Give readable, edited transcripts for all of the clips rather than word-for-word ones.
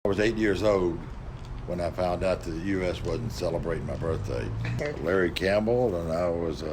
I was 8 years old when I found out that the U.S. wasn't celebrating my birthday. Larry Campbell, and I was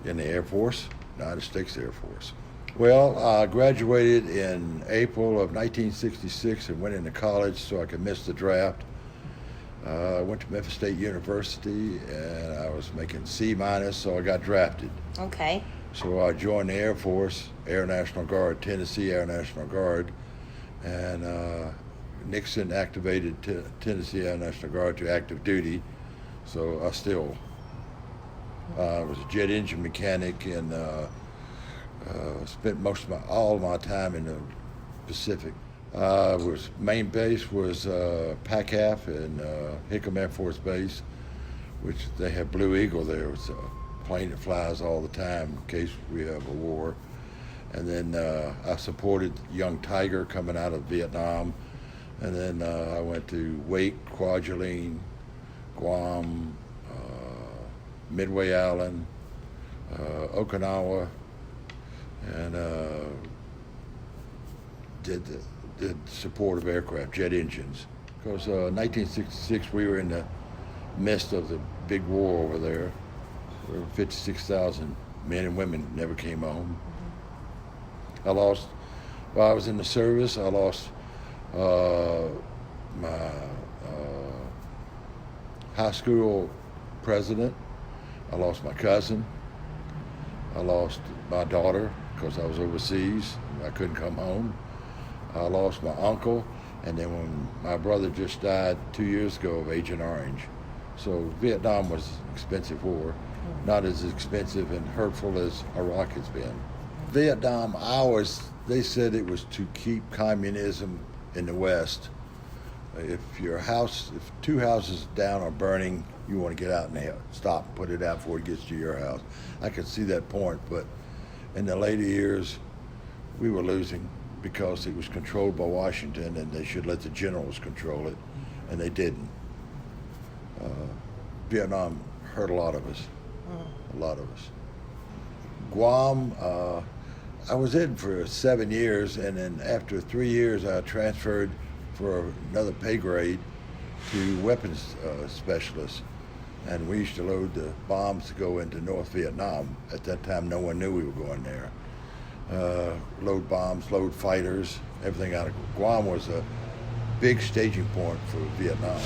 in the Air Force, United States Air Force. Well, I graduated in April of 1966 and went into college so I could miss the draft. I went to Memphis State University and I was making C minus, so I got drafted. Okay. So I joined the Air Force, Air National Guard, Tennessee Air National Guard, and Nixon activated Tennessee Air National Guard to active duty. So I still was a jet engine mechanic and spent all of my time in the Pacific. Main base was PACAF in Hickam Air Force Base, which they have Blue Eagle there. It's a plane that flies all the time in case we have a war. And then I supported Young Tiger coming out of Vietnam. And then I went to Wake, Kwajalein, Guam, Midway Island, Okinawa, and did support of aircraft, jet engines. Because 1966 we were in the midst of the big war over there. There were 56,000 men and women never came home. While I was in the service, I lost my high school president. I lost my cousin. I lost my daughter because I was overseas. I couldn't come home. I lost my uncle, and then when my brother just died 2 years ago of Agent Orange. So Vietnam was an expensive war, not as expensive and hurtful as Iraq has been. Vietnam, they said it was to keep communism in the West. If two houses down are burning, you want to get out and stop and put it out before it gets to your house. I could see that point, but in the later years, we were losing because it was controlled by Washington and they should let the generals control it, and they didn't. Vietnam hurt a lot of us, Guam, I was in for 7 years, and then after 3 years I transferred for another pay grade to weapons specialist. And we used to load the bombs to go into North Vietnam. At that time, no one knew we were going there. Load bombs, load fighters, everything out of Guam was a big staging point for Vietnam.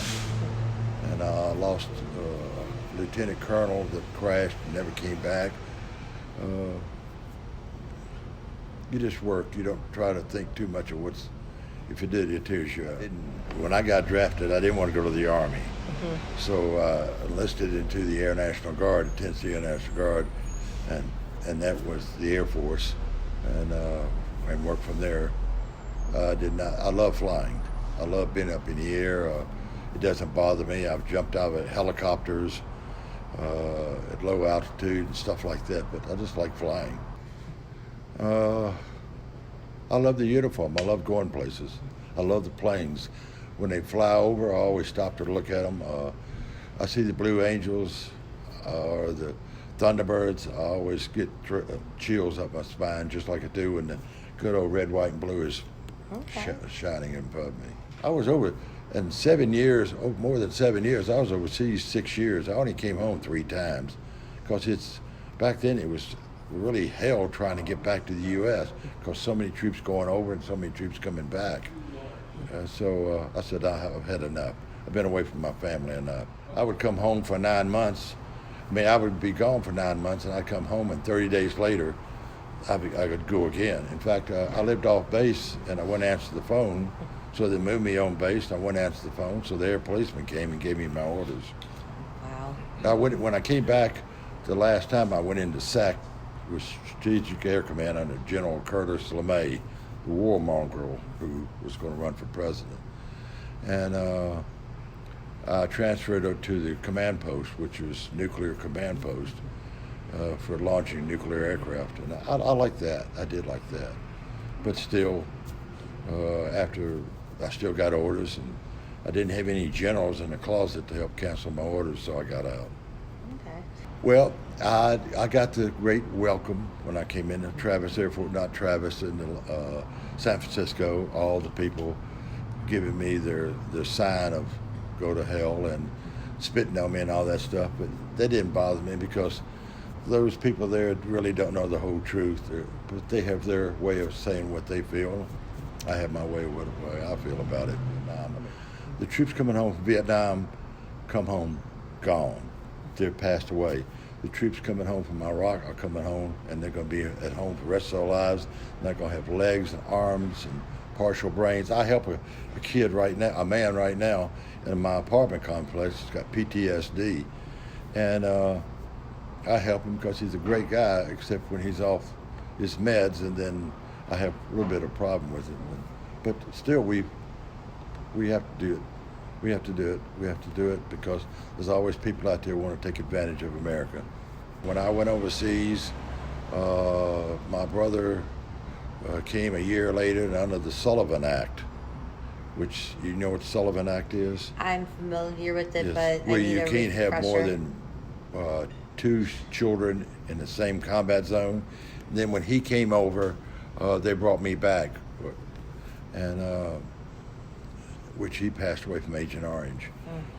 And I lost a lieutenant colonel that crashed and never came back. You just work. You don't try to think too much of if you did, it tears you up. When I got drafted, I didn't want to go to the Army. So I enlisted into the Air National Guard, the Tennessee Air National Guard, and that was the Air Force, and worked from there. I love flying. I love being up in the air. It doesn't bother me. I've jumped out of helicopters at low altitude and stuff like that, but I just like flying. I love the uniform. I love going places. I love the planes. When they fly over, I always stop to look at them. I see the Blue Angels or the Thunderbirds. I always get chills up my spine, just like I do when the good old red, white, and blue is shining in front of me. I was over in 7 years, more than 7 years. I was overseas 6 years. I only came home 3 times because back then it was really hell trying to get back to the U.S. because so many troops going over and so many troops coming back. So I said, I've had enough. I've been away from my family enough. I would come home for 9 months. I would be gone for 9 months, and I'd come home, and 30 days later, I could go again. In fact, I lived off base, and I wouldn't answer the phone, so they moved me on base, and I wouldn't answer the phone, so the air policeman came and gave me my orders. Wow. When I came back the last time, I went into SAC, with Strategic Air Command under General Curtis LeMay, the warmonger who was going to run for president. And I transferred to the command post, which was nuclear command post, for launching nuclear aircraft. And I like that. I did like that. But still, after I still got orders, and I didn't have any generals in the closet to help cancel my orders, so I got out. Okay. Well, I got the great welcome when I came into Travis Airport, not Travis, in San Francisco. All the people giving me their sign of go to hell and spitting on me and all that stuff. But that didn't bother me because those people there really don't know the whole truth. But they have their way of saying what they feel. I have my way I feel about it. The troops coming home from Vietnam come home gone. They're passed away. The troops coming home from Iraq are coming home, and they're going to be at home for the rest of their lives. They're going to have legs and arms and partial brains. I help a kid right now, a man right now, in my apartment complex. He's got PTSD, and I help him because he's a great guy, except when he's off his meds, and then I have a little bit of problem with it. But still, we have to do it. We have to do it. We have to do it because there's always people out there who want to take advantage of America. When I went overseas, my brother came a year later and under the Sullivan Act, which, you know what the Sullivan Act is? I'm familiar with it, Yes, but where I need you a can't have more refresher. than 2 children in the same combat zone. And then when he came over, they brought me back, and which he passed away from Agent Orange,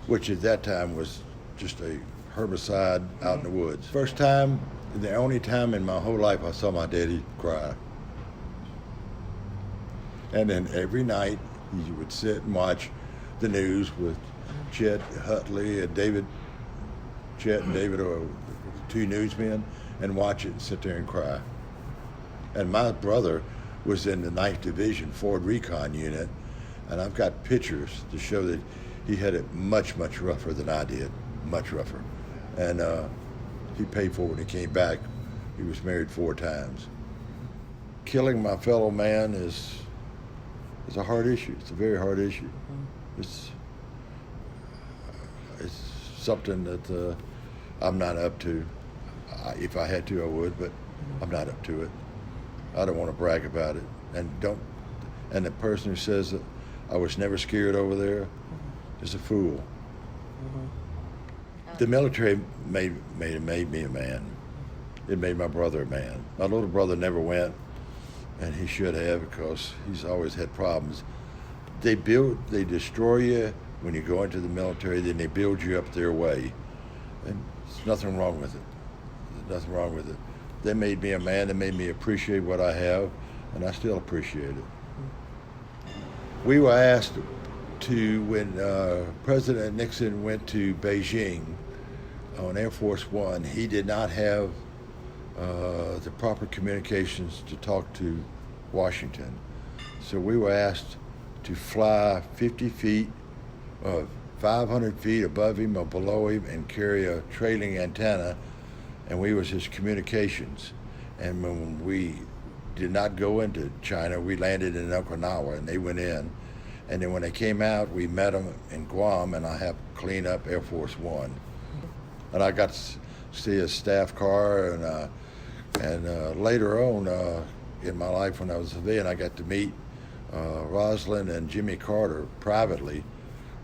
which at that time was just a herbicide out in the woods. First time, the only time in my whole life I saw my daddy cry. And then every night he would sit and watch the news with Chet Hutley and David. Chet and David are 2 newsmen, and watch it and sit there and cry. And my brother was in the 9th Division Ford Recon Unit, and I've got pictures to show that he had it much, much rougher than I did, much rougher. And he paid for it when he came back. He was married 4 times. Killing my fellow man is a hard issue. It's a very hard issue. It's something that I'm not up to. If I had to, I would, but I'm not up to it. I don't want to brag about it. And the person who says that I was never scared over there is a fool. The military made me a man. It made my brother a man. My little brother never went, and he should have, because he's always had problems. They destroy you when you go into the military, then they build you up their way. And there's nothing wrong with it. There's nothing wrong with it. They made me a man. They made me appreciate what I have, and I still appreciate it. We were asked to, when President Nixon went to Beijing on Air Force One, he did not have the proper communications to talk to Washington. So we were asked to fly 50 feet, 500 feet above him or below him, and carry a trailing antenna, and we was his communications. And when we did not go into China, we landed in Okinawa, and they went in. And then when they came out, we met them in Guam, and I helped clean up Air Force One. And I got to see a staff car, and later on in my life when I was a civilian, I got to meet Rosalind and Jimmy Carter privately,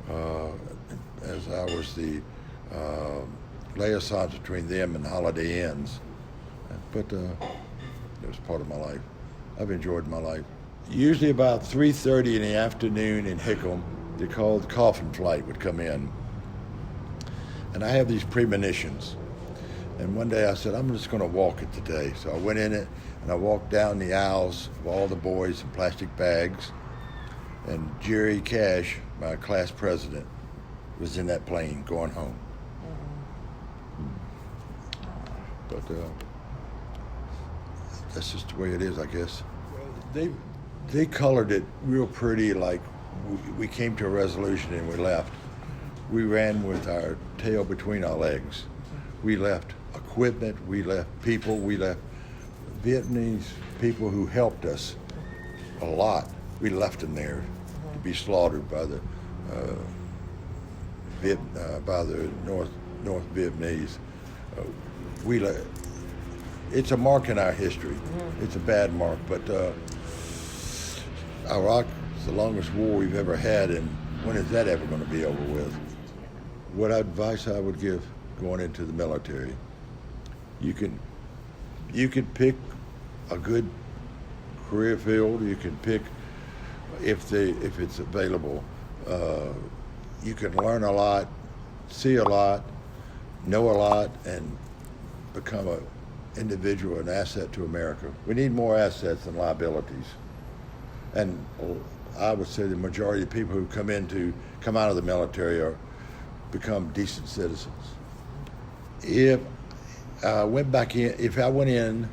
as I was the liaison between them and Holiday Inns. But it was part of my life. I've enjoyed my life. Usually about 3:30 in the afternoon in Hickam, they called coffin flight would come in. And I have these premonitions. And one day I said, I'm just going to walk it today. So I went in it, and I walked down the aisles of all the boys in plastic bags. And Jerry Cash, my class president, was in that plane going home. But that's just the way it is, I guess. They colored it real pretty, like we came to a resolution and we left. We ran with our tail between our legs. We left equipment, we left people, we left Vietnamese people who helped us a lot. We left them there to be slaughtered by the North Vietnamese. It's a mark in our history. It's a bad mark, but Iraq is the longest war we've ever had, and when is that ever going to be over with? What advice I would give going into the military? You can pick a good career field. You can pick if it's available. You can learn a lot, see a lot, know a lot, and become an individual, an asset to America. We need more assets than liabilities. And I would say the majority of people who come out of the military are become decent citizens. If I went in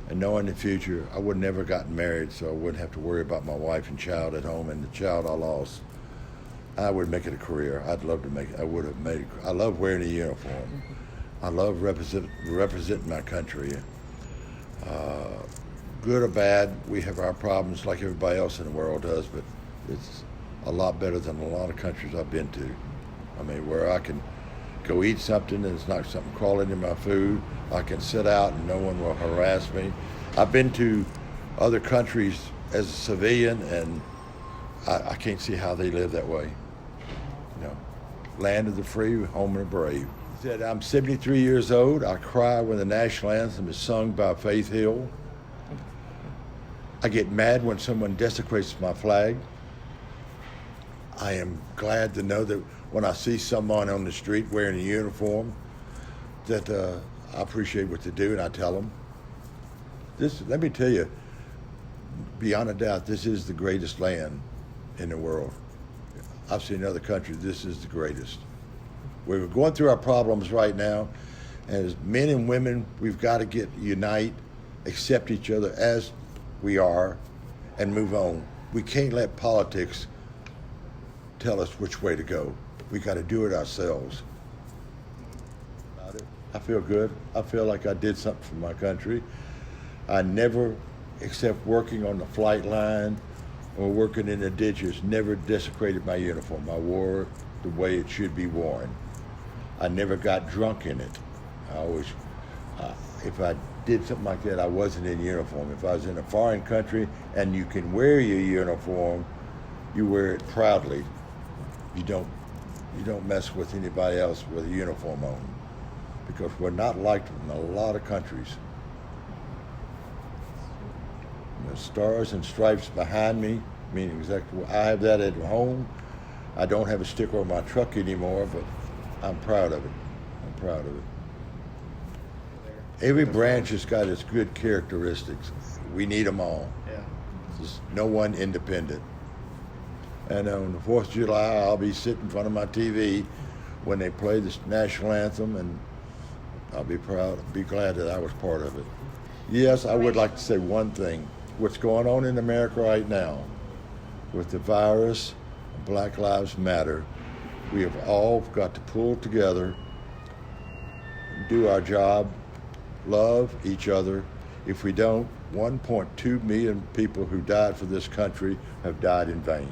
and knowing the future, I would never gotten married, so I wouldn't have to worry about my wife and child at home and the child I lost. I would make it a career. I'd love to make it. I would have made it. I love wearing a uniform. I love representing my country. Good or bad, we have our problems like everybody else in the world does, but it's a lot better than a lot of countries I've been to. I mean, where I can go eat something and it's not something crawling in my food. I can sit out and no one will harass me. I've been to other countries as a civilian, and I can't see how they live that way. You know, land of the free, home of the brave. He said, I'm 73 years old. I cry when the national anthem is sung by Faith Hill. I get mad when someone desecrates my flag. I am glad to know that when I see someone on the street wearing a uniform, that I appreciate what they do, and I tell them. Let me tell you, beyond a doubt, this is the greatest land in the world. I've seen other countries, this is the greatest. We're going through our problems right now, and as men and women, we've got to unite, accept each other as we are, and move on. We can't let politics tell us which way to go. We got to do it ourselves. I feel good. I feel like I did something for my country. I never, except working on the flight line or working in the ditches, never desecrated my uniform. I wore it the way it should be worn. I never got drunk in it. I always, if I did something like that, I wasn't in uniform. If I was in a foreign country and you can wear your uniform, you wear it proudly. You don't mess with anybody else with a uniform on, because we're not liked in a lot of countries. The stars and stripes behind me mean exactly what I have that at home. I don't have a sticker on my truck anymore, but I'm proud of it. I'm proud of it. Every branch has got its good characteristics. We need them all. Yeah. There's no one independent. And on the 4th of July, I'll be sitting in front of my TV when they play the national anthem, and I'll be glad that I was part of it. Yes, I would like to say one thing. What's going on in America right now with the virus, Black Lives Matter, we have all got to pull together, do our job, love each other. If we don't, 1.2 million people who died for this country have died in vain.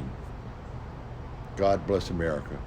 God bless America.